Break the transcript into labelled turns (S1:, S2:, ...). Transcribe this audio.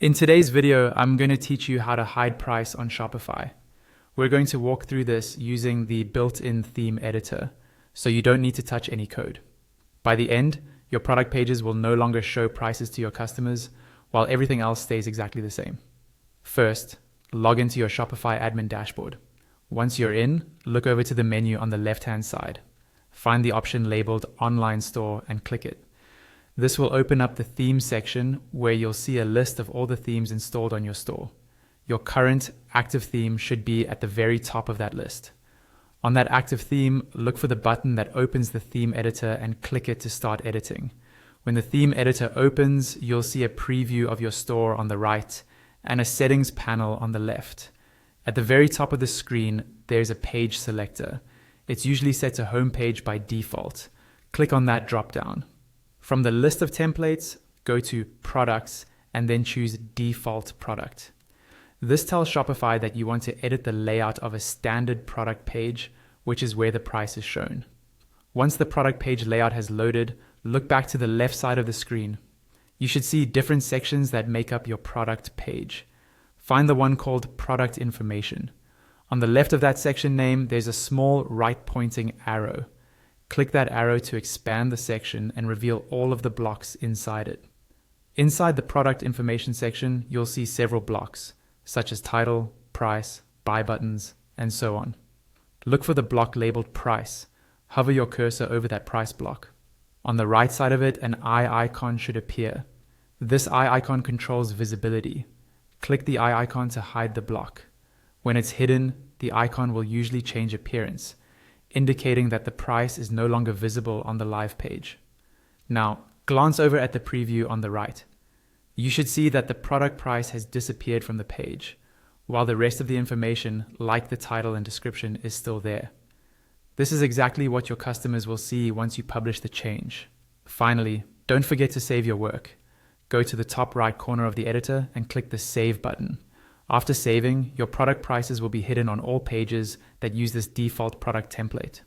S1: In today's video, I'm going to teach you how to hide price on Shopify. We're going to walk through this using the built-in theme editor, so you don't need to touch any code. By the end, your product pages will no longer show prices to your customers, while everything else stays exactly the same. First, log into your Shopify admin dashboard. Once you're in, look over to the menu on the left-hand side. Find the option labeled Online Store and click it. This will open up the themes section where you'll see a list of all the themes installed on your store. Your current active theme should be at the very top of that list. On that active theme, look for the button that opens the theme editor and click it to start editing. When the theme editor opens, you'll see a preview of your store on the right and a settings panel on the left. At the very top of the screen, there's a page selector. It's usually set to homepage by default. Click on that drop-down. From the list of templates, go to Products and then choose Default Product. This tells Shopify that you want to edit the layout of a standard product page, which is where the price is shown. Once the product page layout has loaded, look back to the left side of the screen. You should see different sections that make up your product page. Find the one called Product Information. On the left of that section name, there's a small right-pointing arrow. Click that arrow to expand the section and reveal all of the blocks inside it. Inside the product information section, you'll see several blocks, such as title, price, buy buttons, and so on. Look for the block labeled price. Hover your cursor over that price block. On the right side of it, an eye icon should appear. This eye icon controls visibility. Click the eye icon to hide the block. When it's hidden, the icon will usually change appearance, indicating that the price is no longer visible on the live page. Now, glance over at the preview on the right. You should see that the product price has disappeared from the page, while the rest of the information, like the title and description, is still there. This is exactly what your customers will see once you publish the change. Finally, don't forget to save your work. Go to the top right corner of the editor and click the Save button. After saving, your product prices will be hidden on all pages that use this default product template.